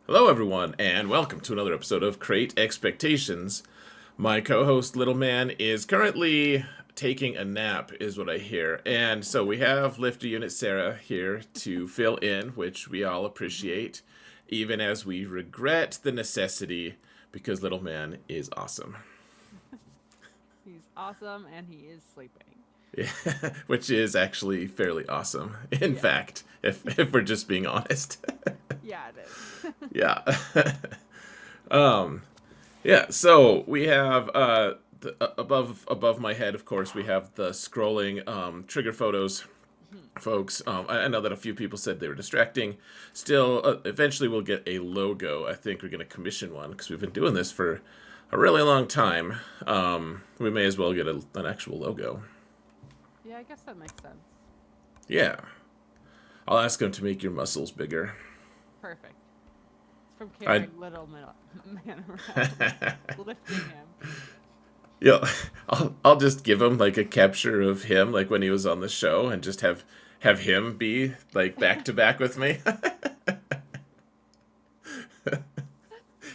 Hello, everyone, and welcome to another episode of Crate Expectations. My co-host, Little Man, is currently taking a nap, is what I hear. And so we have Lifter Unit Sarah here to fill in, which we all appreciate, even as we regret the necessity, because Little Man is awesome. He's awesome and he is sleeping. Yeah, which is actually fairly awesome, in Yeah. fact, if we're just being honest. Yeah, it is. Yeah. um, Yeah, so we have above my head, of course, we have the scrolling trigger photos, folks. I know that a few people said they were distracting. Still, eventually we'll get a logo. I think we're going to commission one because we've been doing this for a really long time. We may as well get an actual logo. Yeah, I guess that makes sense. Yeah, I'll ask them to make your muscles bigger. Perfect. It's from I carrying little man around, lifting him. Yeah, I'll just give him like a capture of him, like when he was on the show, and just have him be like back to back with me.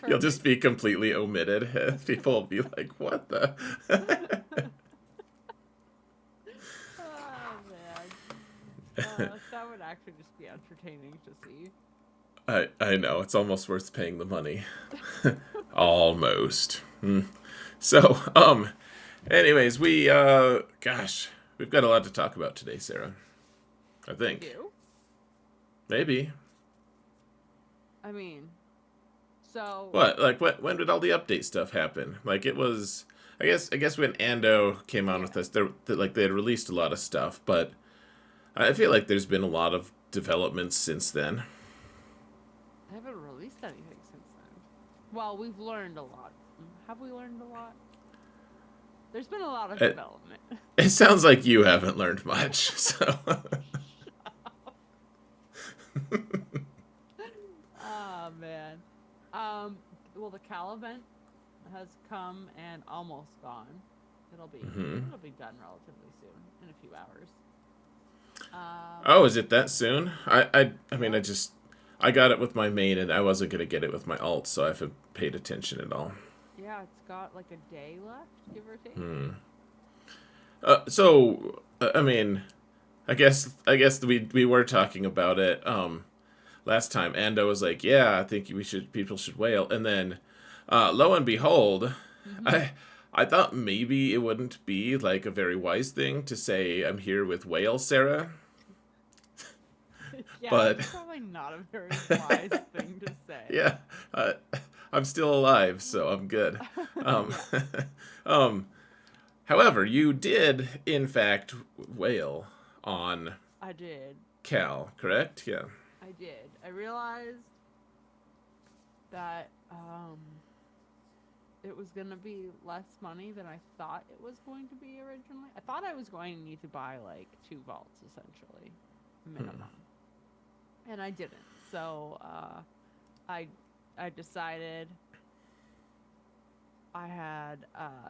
You'll just Perfect. be completely omitted. People will be like, "What the?" Oh man, that would actually just be entertaining to see. I know it's almost worth paying the money. Almost. So, anyways, gosh, we've got a lot to talk about today, Sarah. I We think do. maybe. I mean, so What? Like what? When did all the update stuff happen? Like it was. I guess when Ando came on with yeah, us, like they had released a lot of stuff, but I feel like there's been a lot of developments since then. I haven't released anything since then. Well, we've learned a lot. Have we learned a lot? There's been a lot of It, development. it sounds like you haven't learned much. So Oh man. Um. Well, the Cal event has come and almost gone. I think it'll be done relatively soon, in a few hours. oh, Um. is it that soon? I mean, Yep. I got it with my main, and I wasn't gonna get it with my alt, so I haven't paid attention at all. Yeah, it's got like a day left, give or take. I mean, I guess we were talking about it last time. Ando was like, "Yeah, I think people should whale," and then lo and behold, Mm-hmm. I I thought maybe it wouldn't be like a very wise thing to say I'm here with whale Sarah, Yeah, but it's probably not a very wise thing to say. yeah, uh, I'm still alive, so I'm good. Um, Yeah, um, however, you did in fact whale on I did. Cal, correct? Yeah. I did. I realized that it was going to be less money than I thought it was going to be originally. I thought I was going to need to buy like two vaults essentially, minimum, and I didn't. So I I decided I had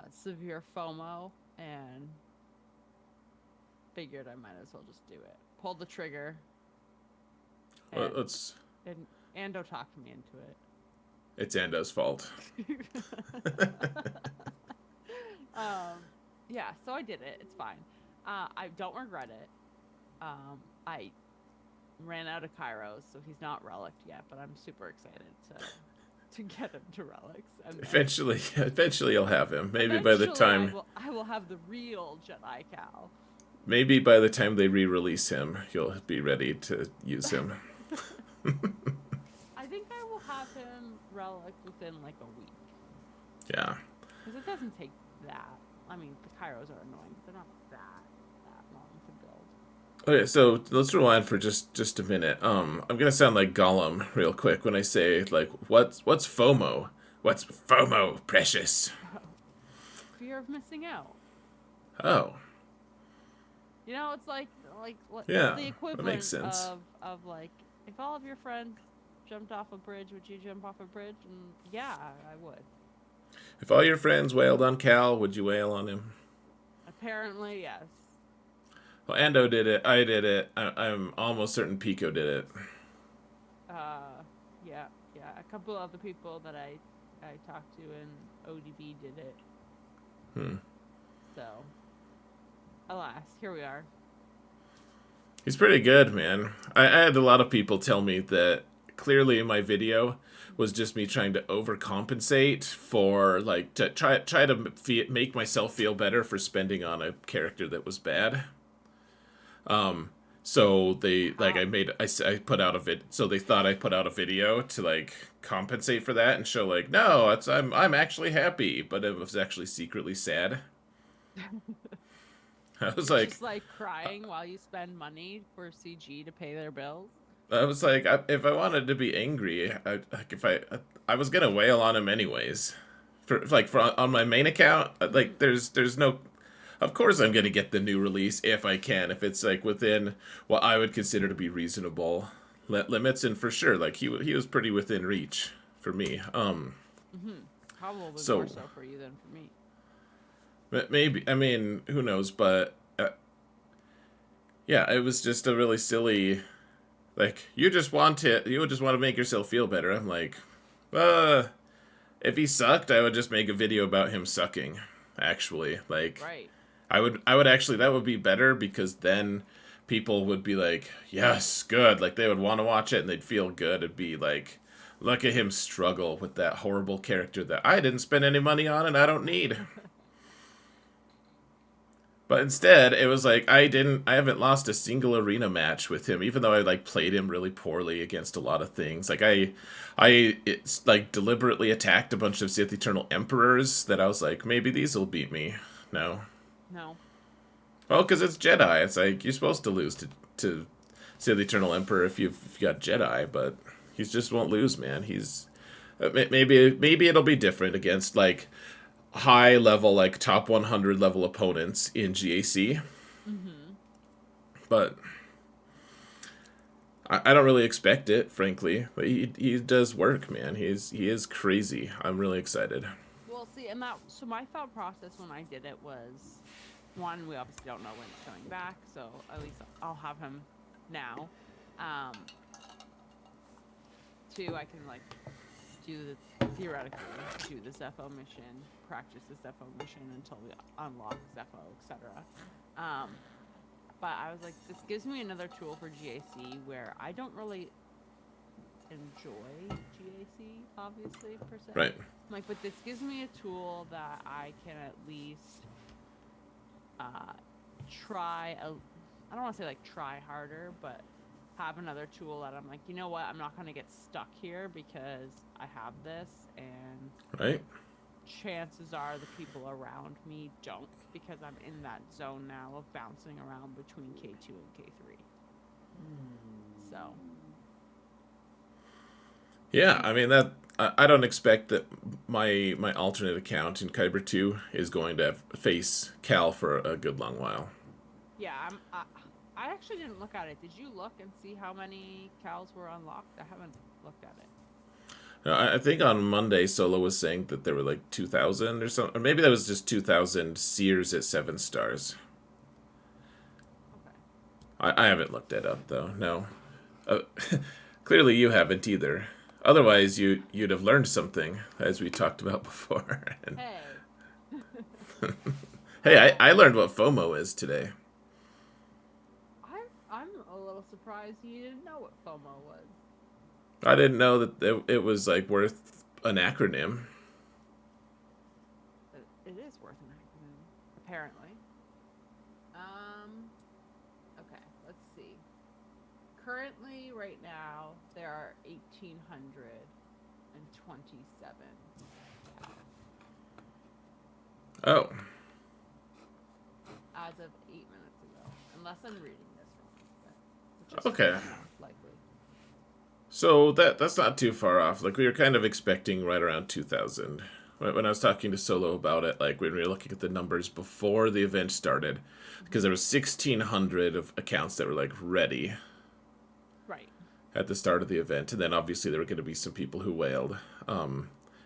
severe FOMO and figured I might as well just do it. Pulled the trigger Well, and and Ando talked me into it's Ando's fault. it. um, yeah, so I did it. It's fine. I don't regret it. I ran out of Kairos, so he's not relicked yet, but I'm super excited to get him to relics, and then Eventually you'll have him. eventually I will have the real Jedi Cal. Maybe by the time they re-release him, you'll be ready to use him. I think I will have him relic within like a week Yeah. because it doesn't take that. I mean, the Kairos are annoying, but they're not that long to build. Okay, so let's rewind for just a minute. I'm gonna sound like Gollum real quick when I say like, what's FOMO? What's FOMO, precious? Fear of missing out. Oh, It's like it's yeah, the that makes equivalent sense. of like if all of your friends jumped off a bridge, would you jump off a bridge? And yeah, I would. If all your friends wailed on Cal, would you wail on him? Apparently, yes. Well, Ando did it. I did it. I'm almost certain Pico did it. Uh, Yeah, yeah. A couple other people that I talked to in ODB did it. Hmm. So, alas, here we are. He's pretty good, man. I had a lot of people tell me that clearly my video was just me trying to overcompensate for like to try to make myself feel better for spending on a character that was bad. So they like How? I put out a vid, so they thought I put out a video to like compensate for that and show like no, it's I'm actually happy, but it was actually secretly sad. I was You're like just like crying while you spend money for CG to pay their bills. if I wanted to be angry, like if I was gonna wail on him anyways, for on my main account, like there's no. Of course, I'm gonna get the new release if I can, if it's like within what I would consider to be reasonable limits, and for sure, like he was pretty within reach for me. Probably more So so for you than for me. maybe I mean who knows, but yeah, it was just a really silly. Like you just want to make yourself feel better. I'm like, uh, if he sucked, I would just make a video about him sucking. Actually, like, Right. I would actually that would be better because then people would be like, yes, good. Like they would want to watch it and they'd feel good. It'd be like, look at him struggle with that horrible character that I didn't spend any money on and I don't need. But instead, it was like I haven't lost a single arena match with him, even though I like played him really poorly against a lot of things. Like it's like deliberately attacked a bunch of Sith Eternal Emperors that I was like, maybe these will beat me. No, No. well, because it's Jedi. It's like you're supposed to lose to Sith Eternal Emperor if you got Jedi, but he just won't lose, man. He's maybe it'll be different against like high level, like top 100 level opponents in GAC. Mm-hmm. But I don't really expect it, frankly. But he does work, man. He is crazy. I'm really excited. Well, see, and that so my thought process when I did it was one, we obviously don't know when he's coming back, so at least I'll have him now. Um, two, I can like do the theoretically do the Zepho mission, practice the Zepho mission until we unlock Zepho, etc. Um, but I was like, this gives me another tool for GAC where I don't really enjoy GAC, obviously, per se. Right. I'm like, but this gives me a tool that I can at least uh, try a. I don't want to say like try harder, but have another tool that I'm like, you know what, I'm not going to get stuck here because I have this, and Right. chances are the people around me don't because I'm in that zone now of bouncing around between K2 and K3. So. Yeah. I mean that. I don't expect that my alternate account in Kyber 2 is going to face Cal for a good long while. Yeah, I actually didn't look at it. Did you look and see how many cows were unlocked? I haven't looked at it. I think on Monday, Solo was saying that there were like 2,000 or something. Or maybe that was just 2,000 Sears at 7 stars. Okay. I haven't looked that up, though. No. Uh, clearly you haven't either. Otherwise, you'd have learned something, as we talked about before. And, Hey. hey, I learned what FOMO is today. I'm a little surprised you didn't know what FOMO was. I didn't know that it was like worth an acronym. It is worth an acronym, apparently. Okay, let's see. Currently, right now, there are 1,827 cows Oh, as of 8 minutes ago, unless I'm reading this wrong, which is okay. likely. So that's not too far off. Like we were kind of expecting right around 2,000. When I was talking to Solo about it, like when we were looking at the numbers before the event started, because there was 1,600 of accounts that were like ready Right. at the start of the event, and then obviously there were going to be some people who wailed.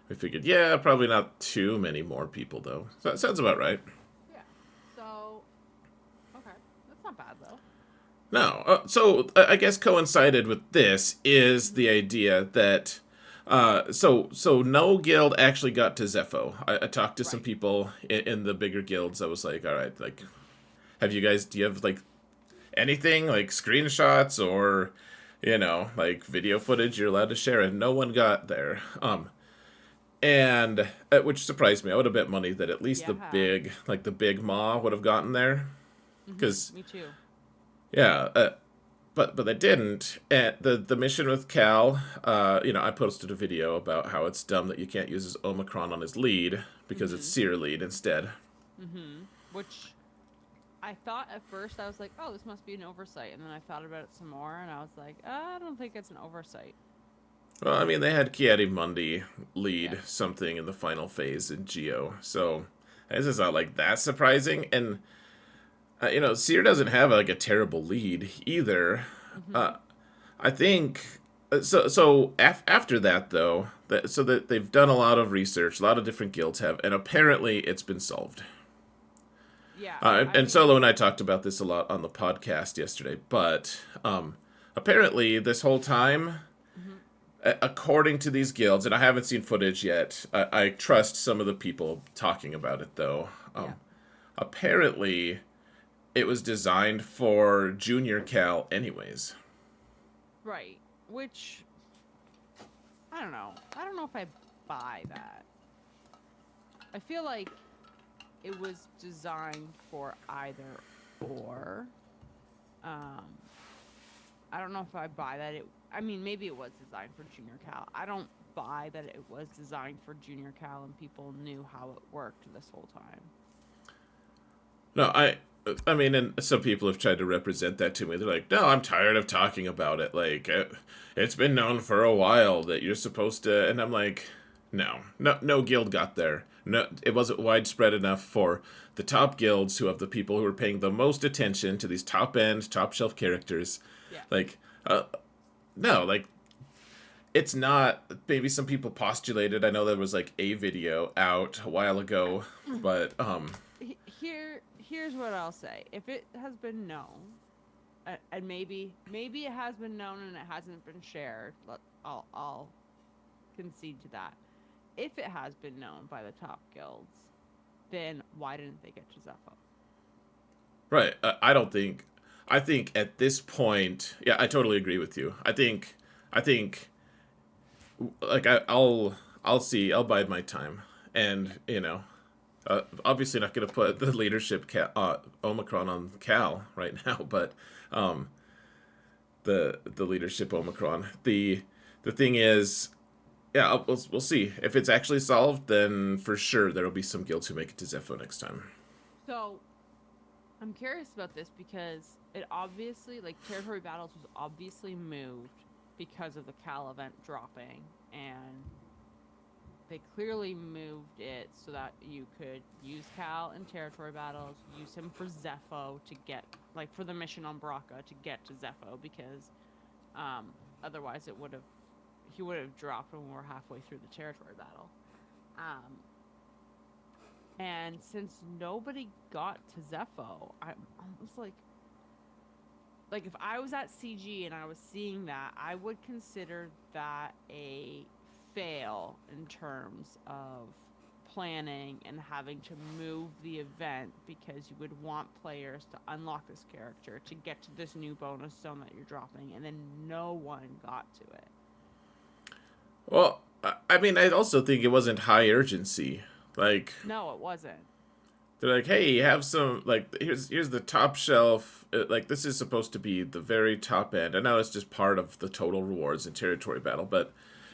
We figured, yeah, probably not too many more people though. So that sounds about right. Yeah. So, okay, that's not bad though. No. I guess coincided with this is the idea that so no guild actually got to Zepho. I talked to some Right. people in the bigger guilds. I was like, all right, like, do you have like anything like screenshots or like video footage you're allowed to share? And no one got there. And which surprised me. I would have bet money that at least Yeah. the big maw would have gotten there, because Me too. yeah. But they didn't. And the mission with Cal, I posted a video about how it's dumb that you can't use his Omicron on his lead because it's Mhm. Seer lead instead. Which I thought at first I was like, oh, this must be an oversight, and then I thought about it some more, and I was like, I don't think it's an oversight. Well, I mean, they had Kiadi Mundi Yeah. lead something in the final phase in Geo, so this is not like that surprising. And Seer doesn't have like a terrible lead either. Mhm. Uh, I think after that though, that they've done a lot of research, a lot of different guilds have, and apparently it's been solved. Yeah. I And Solo mean, and I talked about this a lot on the podcast yesterday, but apparently this whole time, mhm. according to these guilds, and I haven't seen footage yet, I trust some of the people talking about it though. Yeah. Apparently, it was designed for Junior Cal, anyways. Right. Which I don't know. I don't know if I buy that. I feel like it was designed for either or. Um, I don't know if I buy that. I mean, maybe it was designed for Junior Cal. I don't buy that it was designed for Junior Cal and people knew how it worked this whole time. No, I mean, and some people have tried to represent that to me. They're like, "No, I'm tired of talking about it. Like, it's been known for a while that you're supposed to." And I'm like, no guild got there. No, it wasn't widespread enough for the top guilds who have the people who are paying the most attention to these top end, top shelf characters. Yeah. Like, no, like it's not. Maybe some people postulated. I know there was like a video out a while ago, but Here's what I'll say. If it has been known, and maybe it has been known and it hasn't been shared, I'll concede to that. If it has been known by the top guilds, then why didn't they get to Zepho? right. I don't think. I think at this point, yeah, I totally agree with you. I think, like I'll see. I'll bide my time, and obviously not going to put the leadership Omicron on Cal right now, but um, the leadership Omicron. The thing is, yeah, we'll see if it's actually solved. Then for sure there will be some guilds who make it to Zepho next time. So I'm curious about this because it obviously, like, Territory Battles was obviously moved because of the Cal event dropping, and they clearly moved it so that you could use Cal in Territory Battles, use him for Zepho to get, like, for the mission on Braca to get to Zepho, because otherwise he would have dropped when we were halfway through the Territory Battle. Um, and since nobody got to Zepho, I was like if I was at CG and I was seeing that, I would consider that a fail in terms of planning and having to move the event, because you would want players to unlock this character to get to this new bonus zone that you're dropping, and then no one got to it. Well, I mean, I also think it wasn't high urgency. Like No, it wasn't. they're like, hey, have some like here's the top shelf. Like this is supposed to be the very top end. I know it's just part of the total rewards and territory battle, but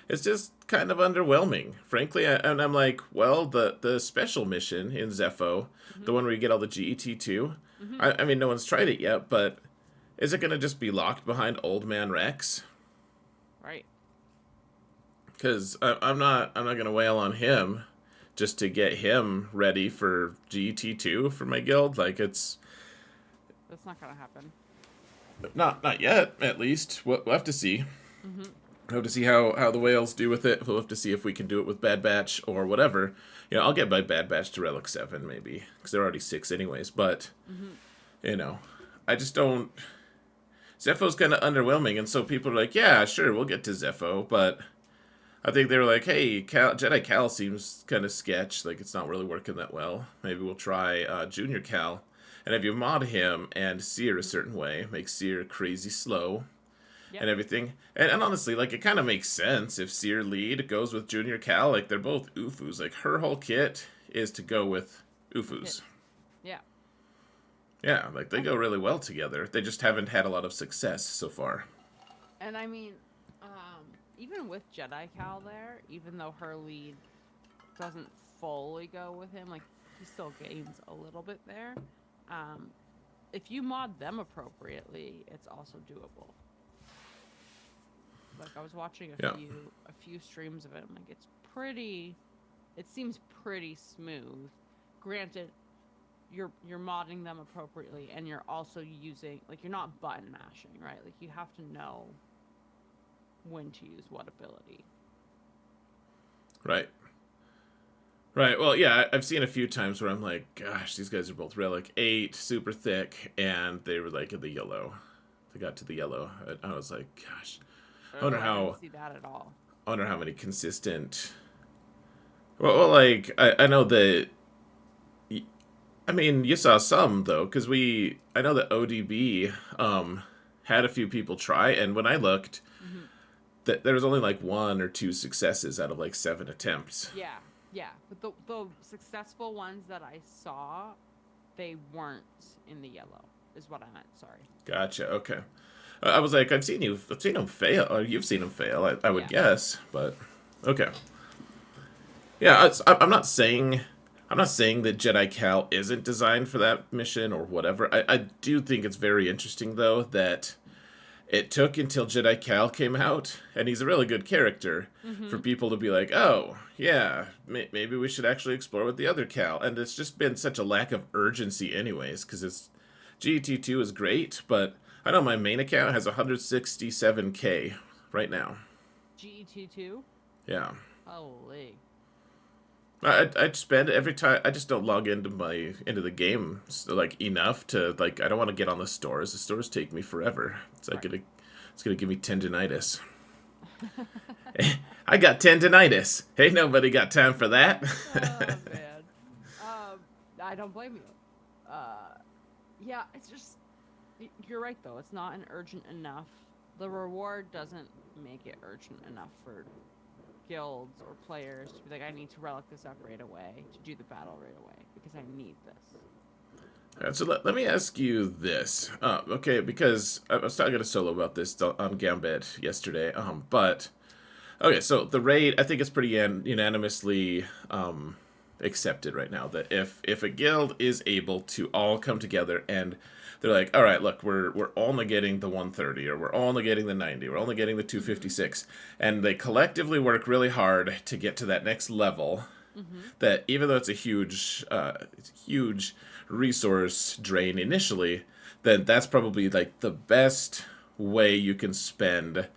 it's just kind of underwhelming, frankly. And I'm like, well, the special mission in Zepho, the Mhm. one where you get all the GET2. Mhm. I mean, no one's tried it yet, but is it gonna just be locked behind Old Man Rex? Right. Because I'm not gonna wail on him just to get him ready for GT2 for my guild. Like it's That's not gonna happen. not yet, at least. We'll have to see. Mhm. We'll have to see how the whales do with it. We'll have to see if we can do it with Bad Batch or whatever. I'll get my Bad Batch to Relic 7 maybe, because they're already 6 anyways. But Mhm. you know, I just don't. Zepho's kind of underwhelming, and so people are like, yeah, sure, we'll get to Zepho, but I think they were like, hey, Jedi Cal seems kind of sketch, like it's not really working that well. Maybe we'll try Junior Cal, and if you mod him and Seer a certain way, make Seer crazy slow Yep. and everything. And honestly, like it kind of makes sense if Seer lead goes with Junior Cal, like they're both Ufus. Like her whole kit is to go with Ufus. Hits. Yeah. Yeah, like they And go really well together. They just haven't had a lot of success so far. and I mean, even with Jedi Cal there, even though her lead doesn't fully go with him, like he still gains a little bit there. Um, if you mod them appropriately, it's also doable. Like I was watching Yeah. a few streams of it. I'm like, it's pretty. It seems pretty smooth. Granted, you're modding them appropriately, and you're also using like you're not button mashing, right? Like you have to know when to use what ability. Right. Right. Well, yeah, I've seen a few times where I'm like, gosh, these guys are both Relic 8, super thick, and they were like in the yellow. They got to the yellow. I was like, gosh, I wonder Oh, I didn't how. see that at all. I wonder how many consistent. Well, like I know that. I mean, you saw some though, because I know that ODB had a few people try, and when I looked, Hmm. that there was only like 1 or 2 successes out of like 7 attempts. Yeah, yeah. But the successful ones that I saw, they weren't in the yellow. Is what I meant. Sorry. Gotcha. Okay. I was like, I've seen him fail. Or you've seen him fail. I would Yeah. guess, but okay. Yeah, I'm not saying. I'm not saying that Jedi Cal isn't designed for that mission or whatever. I do think it's very interesting though that it took until Jedi Cal came out, and he's a really good character, for Mm-hmm. people to be like, oh, yeah, maybe we should actually explore with the other Cal. And it's just been such a lack of urgency, anyways, because GT2 is great, but I know my main account has 167K right now. GET2. Yeah. Holy. I spend every time. I just don't log into the game like enough to like. I don't want to get on the stores. The stores take me forever. Right. It's gonna give me tendinitis. I got tendinitis. Ain't nobody got time for that. Oh man. Um, I don't blame you. Yeah, it's just you're right though. It's not an urgent enough. The reward doesn't make it urgent enough for guilds or players to be like, I need to relic this up right away to do the battle right away because I need this. Alright, so let me ask you this. Okay, because I was talking to Solo about this on Gambit yesterday. But okay, so the raid, I think it's pretty unanimously accepted right now that if a guild is able to all come together and they're like, all right, look, we're only getting the 130, or we're only getting the 90, we're only getting the Mm-hmm. 256, and they collectively work really hard to get to that next level. Mm-hmm. That even though it's a huge resource drain initially, then that's probably like the best way you can spend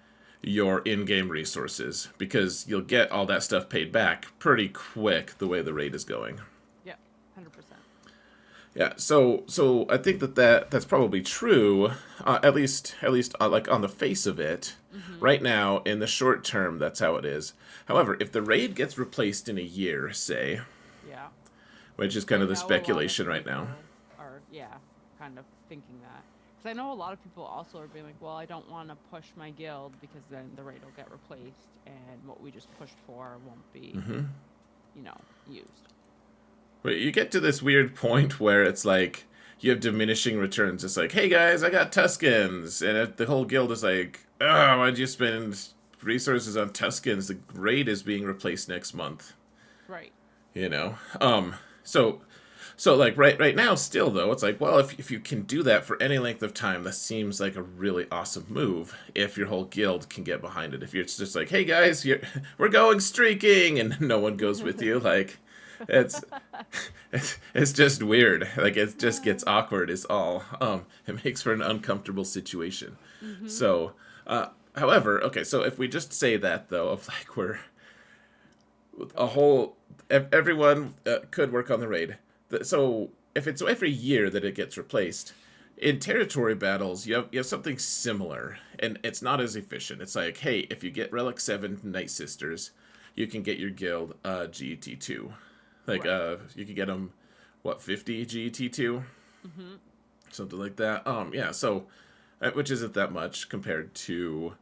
your in-game resources, because you'll get all that stuff paid back pretty quick the way the raid is going. Yeah, 100%. Yeah, so I think that's probably true, at least like on the face of it. Mm-hmm. Right now, in the short term, that's how it is. However, if the raid gets replaced in a year, say, Yeah. which is I kind of the know a lot of speculation right now. people are, yeah, kind of thinking that. Because I know a lot of people also are being like, well, I don't want to push my guild because then the raid will get replaced and what we just pushed for won't be, used. But you get to this weird point where it's like you have diminishing returns. It's like, hey guys, I got Tuscans, and the whole guild is like, oh, why'd you spend resources on Tuscans? The raid is being replaced next month. Right. You know. So like right now still though, it's like, well, if you can do that for any length of time, that seems like a really awesome move if your whole guild can get behind it. If you're just like, hey guys, we're going streaking, and no one goes with you, like it's it's just weird. Like it just gets awkward is all. It makes for an uncomfortable situation. Mm-hmm. So however, okay, so if we just say that though, of like we're a whole everyone could work on the raid. So if it's every year that it gets replaced, in territory battles, you have something similar, and it's not as efficient. It's like, hey, if you get Relic 7 Night Sisters, you can get your guild GET2. Like, Right. you can get them, what, 50 GET2? Mm-hmm. Something like that. Yeah, so, which isn't that much compared to,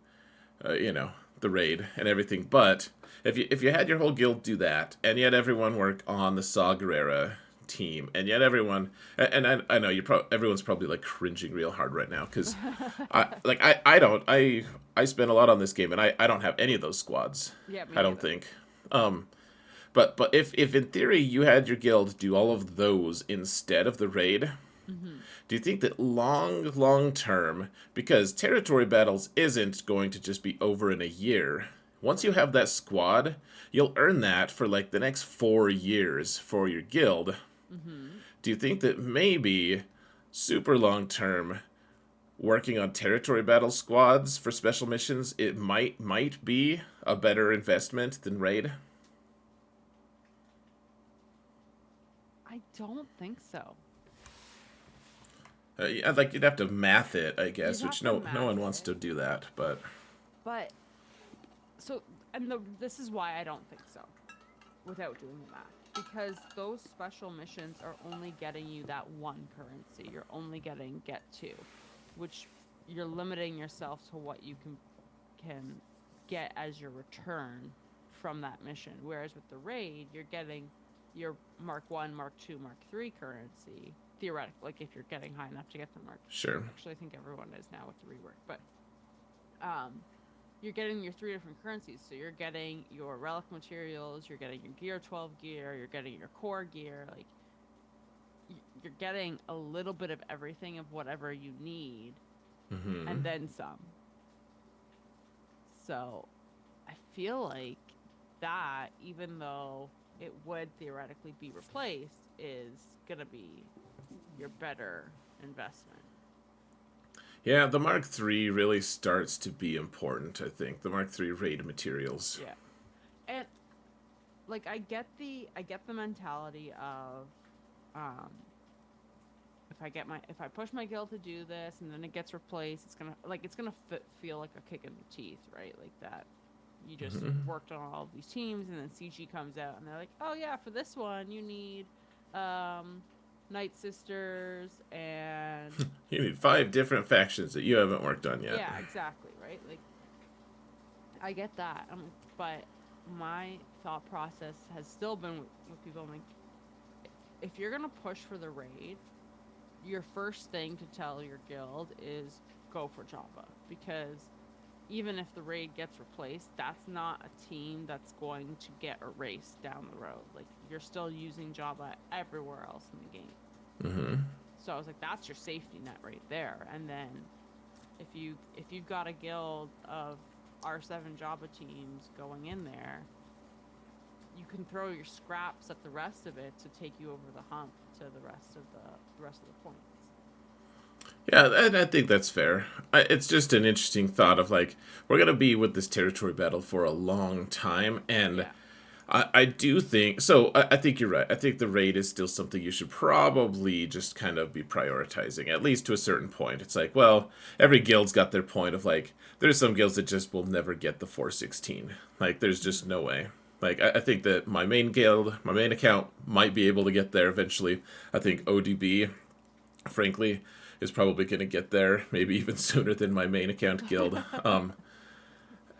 you know, the raid and everything. But if you had your whole guild do that, and yet everyone work on the Saw Gerrera team, and yet everyone, and I know everyone's probably like cringing real hard right now because I spend a lot on this game, and I don't have any of those squads. Yeah, me I don't neither. think. Um, but if in theory you had your guild do all of those instead of the raid, Mm-hmm. do you think that long term, because territory battles isn't going to just be over in a year, once you Right. have that squad, you'll earn that for like the next 4 years for your guild. Mm-hmm. Do you think that maybe super long term working on territory battle squads for special missions it might be a better investment than raid? I don't think so. Yeah, like you'd have to math it, I You'd guess, have which to no math one wants it, to do that, but but so this is why I don't think so without doing the math, because those special missions are only getting you that one currency. You're only getting get two, which you're limiting yourself to what you can get as your return from that mission. Whereas with the raid, you're getting your Mark 1, Mark 2, Mark 3 currency. Theoretically, like if you're getting high enough to get the Mark. sure. Actually, I think everyone is now with the rework, but um, you're getting your three different currencies. So you're getting your relic materials, you're getting your gear 12 gear, you're getting your core gear. Like you're getting a little bit of everything of whatever you need, and Hmm. then some. So I feel like that, even though it would theoretically be replaced, is gonna be your better investment. Yeah, the Mark III really starts to be important, I think. The Mark III raid materials. Yeah, and like I get the mentality of um if I push my guild to do this and then it gets replaced, it's gonna feel like a kick in the teeth, right? Like that you just Hmm. worked on all of these teams and then CG comes out and they're like, oh yeah, for this one you need um Night Sisters and You need 5 different factions that you haven't worked on yet. yeah, exactly, right? Like I get that. But my thought process has still been with people. I'm like, if you're gonna push for the raid, your first thing to tell your guild is go for Java, because even if the raid gets replaced, that's not a team that's going to get erased down the road. Like you're still using Java everywhere else in the game. Hmm. So I was like, that's your safety net right there. And then if you've got a guild of R7 Java teams going in there, you can throw your scraps at the rest of it to take you over the hump to the rest of the points. Yeah, and I think that's fair. It's just an interesting thought of like, we're going to be with this territory battle for a long time, and Yeah. I do think so. I think you're right. I think the raid is still something you should probably just kind of be prioritizing, at least to a certain point. It's like, well, every guild's got their point of like, there's some guilds that just will never get the 416. Like, there's just Mm-hmm. no way. Like, I think that my main guild, my main account might be able to get there eventually. I think Mm-hmm. ODB, frankly, is probably going to get there, maybe even sooner than my main account guild.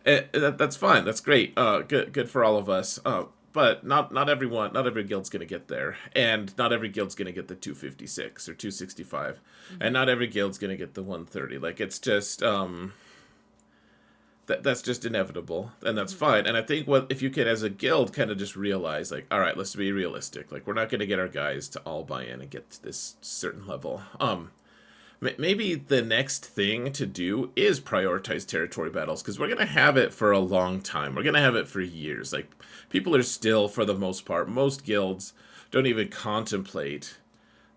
That's fine. That's great. Good for all of us. But not everyone, not every guild's gonna get there, and not every guild's gonna get the 256 or 265, and Mm-hmm. not every guild's gonna get the 130. Like it's just that's just inevitable, and that's Mm-hmm. fine. And I think what if you can, as a guild, kind of just realize, like, all right, let's be realistic. Like, we're not gonna get our guys to all buy in and get to this certain level. Maybe the next thing to do is prioritize territory battles because we're going to have it for a long time. We're going to have it for years. Like, people are still, for the most part, most guilds don't even contemplate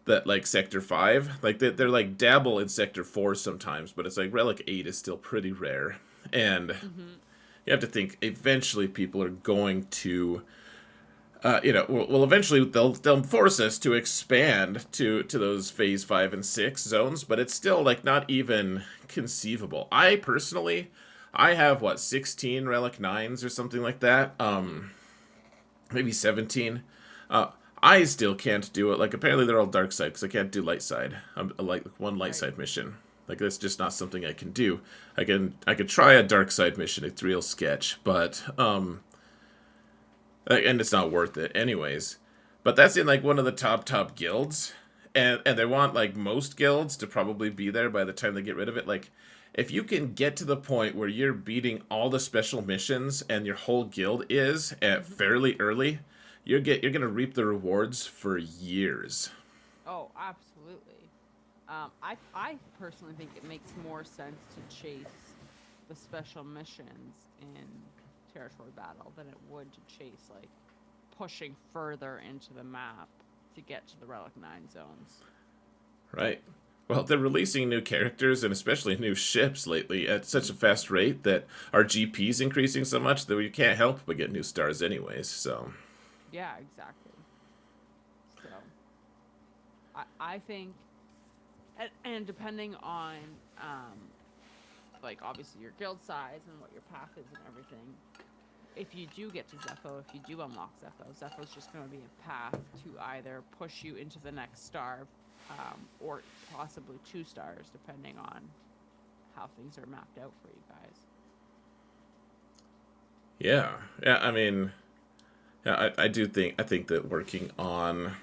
that, like, Sector 5. Like, they're like dabble in Sector 4 sometimes, but it's like Relic 8 is still pretty rare. And Mm-hmm. you have to think eventually people are going to well, eventually they'll force us to expand to those phase 5 and 6 zones, but it's still like not even conceivable. I personally, I have what 16 relic nines or something like that, maybe 17. Uh, I still can't do it. Like apparently they're all dark side because I can't do light side. I'm like one light Right. side mission. Like that's just not something I can do. I could try a dark side mission. It's real sketch, but and it's not worth it anyways. But that's in like one of the top guilds, and they want like most guilds to probably be there by the time they get rid of it. Like, if you can get to the point where you're beating all the special missions and your whole guild is at Hmm. fairly early, you're gonna reap the rewards for years. Oh, absolutely. I personally think it makes more sense to chase the special missions in territory battle than it would to chase like pushing further into the map to get to the Relic 9 zones. Right. Well, they're releasing new characters and especially new ships lately at such a fast rate that our GP's increasing so much that we can't help but get new stars anyways. So, Yeah, exactly. So I think, and depending on like obviously your guild size and what your path is and everything, if you do get to Zepho, if you do unlock Zepho, Zepho's just going to be a path to either push you into the next star, or possibly 2 stars, depending on how things are mapped out for you guys. yeah. Yeah, I mean, yeah, I think that working on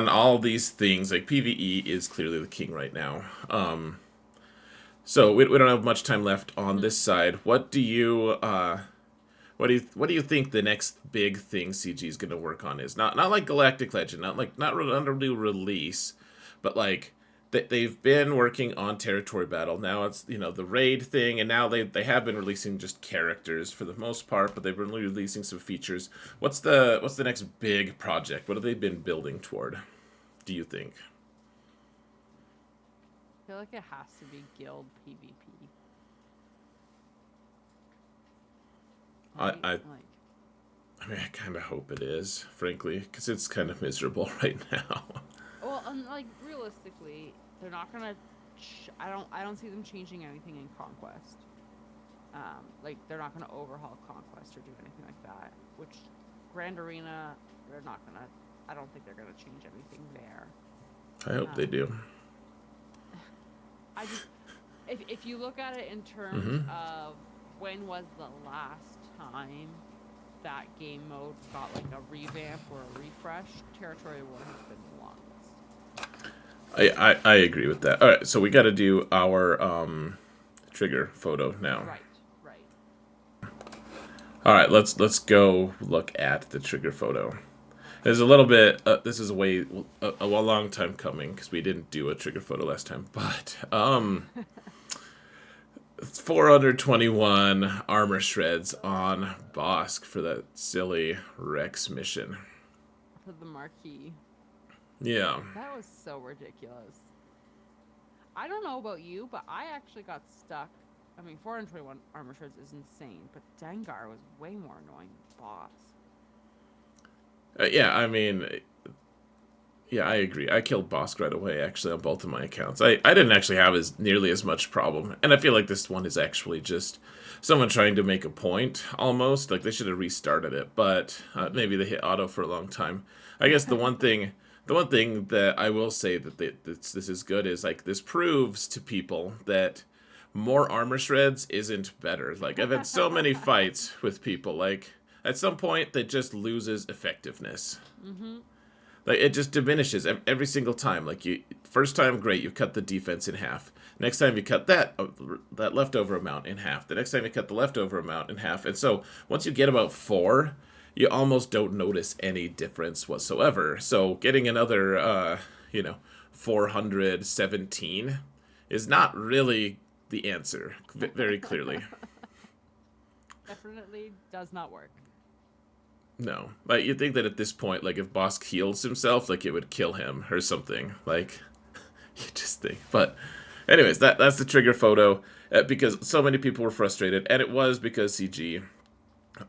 all these things like PvE is clearly the king right now. So we don't have much time left on this side. What do you think the next big thing CG is going to work on is? Not like Galactic Legend, not under new release, but like they've been working on territory battle. Now it's the raid thing, and now they have been releasing just characters for the most part, but they've been releasing some features. What's the next big project? What have they been building toward? Do you think? I feel like it has to be guild PvP, I right? I, Like, I mean I kind of hope it is, frankly, because it's kind of miserable right now. well, and like realistically, they're not gonna. I don't see them changing anything in Conquest. Like they're not gonna overhaul Conquest or do anything like that. Which Grand Arena, they're not gonna. I don't think they're gonna change anything there. I hope they Um, do. I just, if you look at it in terms Mm-hmm. of when was the last time that game mode got like a revamp or a refresh, Territory War has been the longest. I agree with that. All right, so we got to do our trigger photo now. Right, right. All right, let's go look at the trigger photo. Okay. There's a little bit. This is a long time coming because we didn't do a trigger photo last time. But it's 421 armor shreds on Bosk for that silly Rex mission. For the marquee. Yeah. That was so ridiculous. I don't know about you, but I actually got stuck. I mean, 421 armor shards is insane, but Dengar was way more annoying than Boss. Yeah, I mean, yeah, I agree. I killed Bosk right away, actually, on both of my accounts. I didn't actually have as nearly as much problem. And I feel like this one is actually just someone trying to make a point, almost. Like, they should have restarted it, but maybe they hit auto for a long time. I guess the one thing that I will say that this is good is, like, this proves to people that more armor shreds isn't better. Like, I've had so many fights with people, like, at some point, that just loses effectiveness. Mm-hmm. Like it just diminishes every single time. Like you, first time, great, you cut the defense in half. Next time you cut that leftover amount in half. The next time you cut the leftover amount in half. And so once you get about four, you almost don't notice any difference whatsoever. So getting another, 417 is not really the answer. Very clearly, Definitely does not work. no. Like you'd think that at this point, like if Bosk heals himself, like it would kill him or something. Like you just think. But anyways, that's the trigger photo because so many people were frustrated, and it was because CG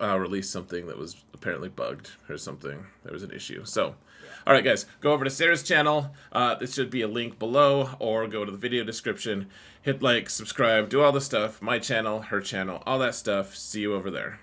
released something that was apparently bugged or something. There was an issue. So, Yeah. all right, guys, go over to Sarah's channel. This should be a link below, or go to the video description. Hit like, subscribe, do all the stuff. My channel, her channel, all that stuff. See you over there.